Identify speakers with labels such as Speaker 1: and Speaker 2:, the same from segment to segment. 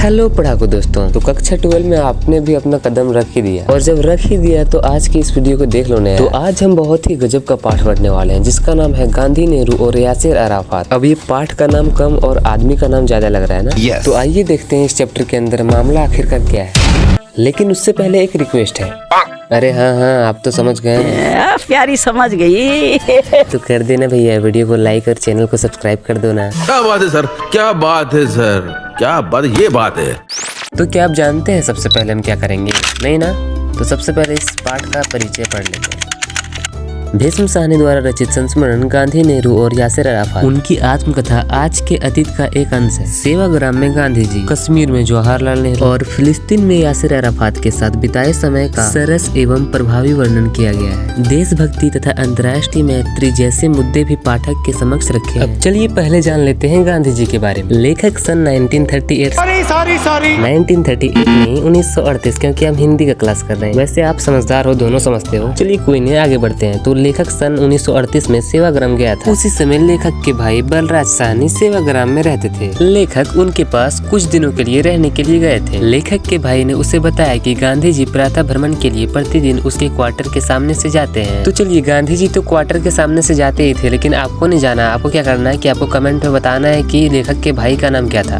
Speaker 1: Hello पढ़ाकू दोस्तों, तो कक्षा 12 में आपने भी अपना कदम रख ही दिया, और जब रख ही दिया तो आज की इस वीडियो को देख लो नया। तो आज हम बहुत ही गजब का पाठ पढ़ने वाले हैं जिसका नाम है गांधी, नेहरू और यासिर अराफात। अब ये पाठ का नाम कम और आदमी का नाम ज्यादा लग रहा है ना? yes. तो आइए देखते हैं इस चैप्टर के अंदर मामला आखिरकार क्या है। लेकिन उससे पहले एक रिक्वेस्ट है। अरे हाँ, आप तो समझ गए।
Speaker 2: प्यारी समझ गई।
Speaker 1: तो कर देना भैया, वीडियो को लाइक और चैनल को सब्सक्राइब कर दो ना।
Speaker 3: क्या बात है सर, क्या बात है सर, क्या बात, ये बात है।
Speaker 1: तो क्या आप जानते हैं सबसे पहले हम क्या करेंगे? नहीं ना? तो सबसे पहले इस पाठ का परिचय पढ़ लेते हैं। भीष्म साहनी द्वारा रचित संस्मरण गांधी, नेहरू और यासिर अराफात। उनकी आत्मकथा आज के अतीत का एक अंश है। सेवाग्राम में गांधी जी, कश्मीर में जवाहरलाल नेहरू और फिलिस्तीन में यासिर अराफात के साथ बिताए समय का सरस एवं प्रभावी वर्णन किया गया है। देशभक्ति तथा अंतर्राष्ट्रीय मैत्री जैसे मुद्दे भी पाठक के समक्ष रखे हैं। अब चलिए पहले जान लेते हैं गांधी जी के बारे में। लेखक सन 1938 नहीं 1938, क्योंकि हम हिंदी का क्लास कर रहे हैं। वैसे आप समझदार हो, दोनों समझते हो। चलिए कोई नहीं, आगे बढ़ते हैं। तो लेखक सन 1938 में सेवाग्राम गया था। उसी समय लेखक के भाई बलराज साहनी सेवाग्राम में रहते थे। लेखक उनके पास कुछ दिनों के लिए रहने के लिए गए थे। लेखक के भाई ने उसे बताया कि गांधी जी प्रातः भ्रमण के लिए प्रतिदिन उसके क्वार्टर के सामने से जाते हैं। तो चलिए, गांधी जी तो क्वार्टर के सामने से जाते ही थे, लेकिन आपको नहीं जाना। आपको क्या करना है कि आपको कमेंट में बताना है कि लेखक के भाई का नाम क्या था।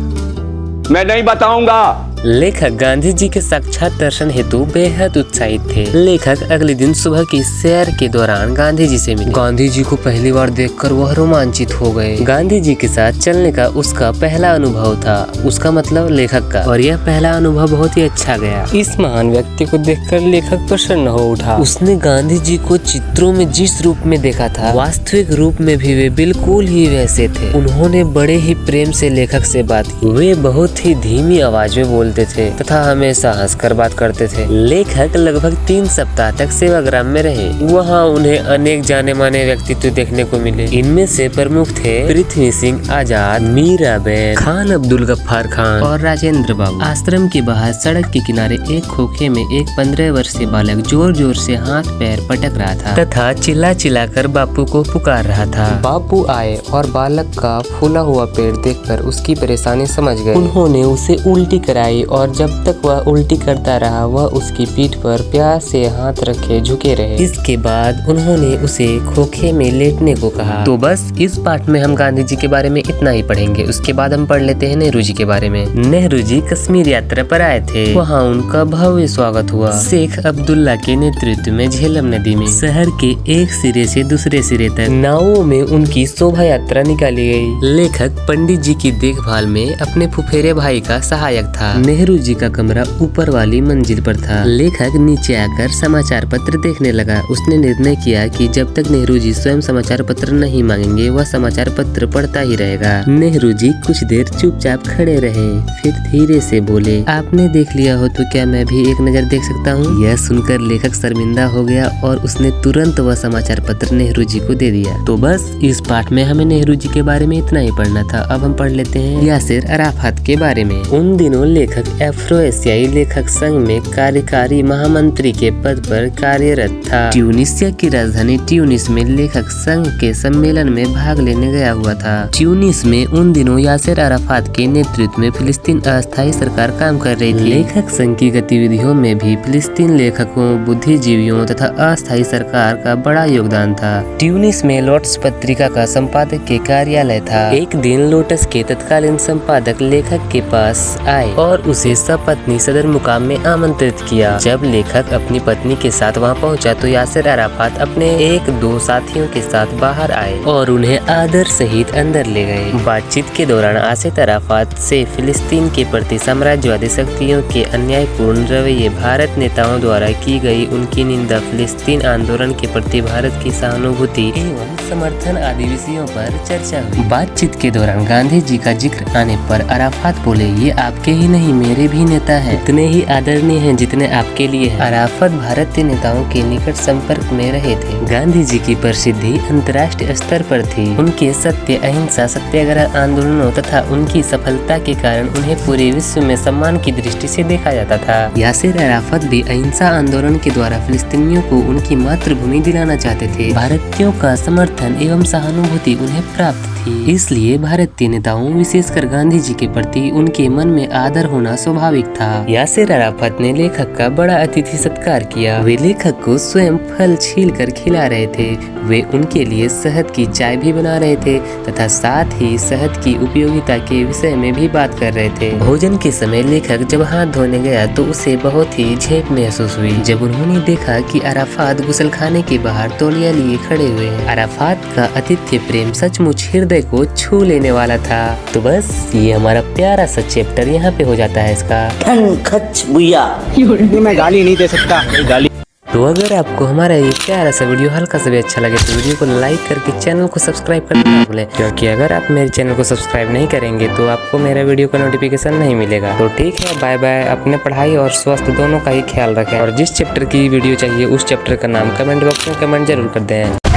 Speaker 4: मैं नहीं बताऊंगा।
Speaker 1: लेखक गांधी जी के साक्षात दर्शन हेतु बेहद उत्साहित थे। लेखक अगले दिन सुबह की सैर के दौरान गांधी जी से मिले। गांधी जी को पहली बार देखकर वह रोमांचित हो गए। गांधी जी के साथ चलने का उसका पहला अनुभव था, उसका मतलब लेखक का, और यह पहला अनुभव बहुत ही अच्छा गया। इस महान व्यक्ति को देखकर लेखक प्रसन्न हो उठा। उसने गांधी जी को चित्रों में जिस रूप में देखा था, वास्तविक रूप में भी वे बिल्कुल ही वैसे थे। उन्होंने बड़े ही प्रेम से लेखक से बात की। वे बहुत ही धीमी आवाज में बोलते थे तथा हमेशा हंसकर बात करते थे। लेखक लगभग 3 सप्ताह तक सेवाग्राम में रहे। वहाँ उन्हें अनेक जाने माने व्यक्तित्व देखने को मिले। इनमें से प्रमुख थे पृथ्वी सिंह आजाद, मीराबेन, खान अब्दुल गफ्फार खान और राजेंद्र बाबू। आश्रम के बाहर सड़क के किनारे एक खोखे में एक 15 वर्षीय बालक जोर जोर से हाथ पैर पटक रहा था तथा चिल्ला चिल्ला कर बापू को पुकार रहा था। बापू आए और बालक का फूला हुआ पेट देखकर उसकी परेशानी समझ गए। उन्होंने उसे उल्टी कराई और जब तक वह उल्टी करता रहा, वह उसकी पीठ पर प्यार से हाथ रखे झुके रहे। इसके बाद उन्होंने उसे खोखे में लेटने को कहा। तो बस इस पाठ में हम गांधी जी के बारे में इतना ही पढ़ेंगे। उसके बाद हम पढ़ लेते हैं नेहरू जी के बारे में। नेहरू जी कश्मीर यात्रा पर आए थे। वहाँ उनका भव्य स्वागत हुआ। शेख अब्दुल्ला के नेतृत्व में झेलम नदी में शहर के एक सिरे से दूसरे सिरे तक नावों में उनकी शोभा यात्रा निकाली गई। लेखक पंडित जी की देखभाल में अपने फुफेरे भाई का सहायक था। नेहरू जी का कमरा ऊपर वाली मंजिल पर था। लेखक नीचे आकर समाचार पत्र देखने लगा। उसने निर्णय किया कि जब तक नेहरू जी स्वयं समाचार पत्र नहीं मांगेंगे, वह समाचार पत्र पढ़ता ही रहेगा। नेहरू जी कुछ देर चुपचाप खड़े रहे, फिर धीरे से बोले, आपने देख लिया हो तो क्या मैं भी एक नजर देख सकता हूँ? यह सुनकर लेखक शर्मिंदा हो गया और उसने तुरंत वह समाचार पत्र नेहरू जी को दे दिया। तो बस इस पाठ में हमें नेहरू जी के बारे में इतना ही पढ़ना था। अब हम पढ़ लेते हैं यासिर अराफात के बारे में। उन दिनों लेखक अफ्रो एशियाई लेखक संघ में कार्यकारी महामंत्री के पद पर कार्यरत था। ट्यूनिसिया की राजधानी ट्यूनिस में लेखक संघ के सम्मेलन में भाग लेने गया हुआ था। ट्यूनिस में उन दिनों यासिर अराफात के नेतृत्व में फिलिस्तीन अस्थायी सरकार काम कर रही थी। लेखक संघ की गतिविधियों में भी फिलिस्तीन लेखकों, बुद्धिजीवियों तथा अस्थायी सरकार का बड़ा योगदान था। ट्यूनिस में लोटस पत्रिका का संपादक के कार्यालय था। एक दिन लोटस के तत्कालीन संपादक लेखक के पास आए और उसे सपत्नी सदर मुकाम में आमंत्रित किया। जब लेखक अपनी पत्नी के साथ वहां पहुंचा तो यासिर अराफात अपने 1-2 साथियों के साथ बाहर आए और उन्हें आदर सहित अंदर ले गए। बातचीत के दौरान यासिर अराफात से फिलिस्तीन के प्रति साम्राज्यवादी शक्तियों के अन्यायपूर्ण रवैये, भारत नेताओं द्वारा की गई उनकी निंदा, फिलिस्तीन आंदोलन के प्रति भारत की सहानुभूति एवं समर्थन आदि विषयों पर चर्चा हुई। बातचीत के दौरान गांधी जी का जिक्र आने पर अराफात बोले, ये आपके ही नहीं मेरे भी नेता है, इतने ही आदरणीय हैं जितने आपके लिए हैं। अराफात भारतीय नेताओं के निकट संपर्क में रहे थे। गांधी जी की प्रसिद्धि अंतर्राष्ट्रीय स्तर पर थी। उनके सत्य, अहिंसा, सत्याग्रह आंदोलनों तथा उनकी सफलता के कारण उन्हें पूरे विश्व में सम्मान की दृष्टि से देखा जाता था। यासिर अराफात भी अहिंसा आंदोलन के द्वारा फिलिस्तीनियों को उनकी मातृभूमि दिलाना चाहते थे। भारतीयों का समर्थन एवं सहानुभूति उन्हें प्राप्त थी। इसलिए भारतीय नेताओं, विशेषकर गांधी जी के प्रति उनके मन में आदर होना स्वाभाविक था। यासिर अराफत ने लेखक का बड़ा अतिथि सत्कार किया। वे लेखक को स्वयं फल छील कर खिला रहे थे। वे उनके लिए शहद की चाय भी बना रहे थे तथा साथ ही शहद की उपयोगिता के विषय में भी बात कर रहे थे। भोजन के समय लेखक जब हाथ धोने गया तो उसे बहुत ही झेप महसूस हुई जब उन्होंने देखा कि अराफात गुसलखाने के बाहर तौलिया लिए खड़े हुए हैं। अराफात का आतिथ्य प्रेम सचमुच हृदय को छू लेने वाला था। तो बस ये हमारा प्यारा सा चैप्टर यहाँ पे हो जाता है इसका।
Speaker 5: मैं गाली नहीं दे सकता, गाली।
Speaker 1: तो अगर आपको हमारा ये प्यारा सा वीडियो हल्का सा भी अच्छा लगे तो वीडियो को लाइक करके चैनल को सब्सक्राइब करना ना भूलें, क्योंकि अगर आप मेरे चैनल को सब्सक्राइब नहीं करेंगे तो आपको मेरा वीडियो का नोटिफिकेशन नहीं मिलेगा। तो ठीक है, बाय बाय। अपने पढ़ाई और स्वास्थ्य दोनों का ही ख्याल रखें और जिस चैप्टर की वीडियो चाहिए उस चैप्टर का नाम कमेंट बॉक्स में कमेंट जरूर कर दें।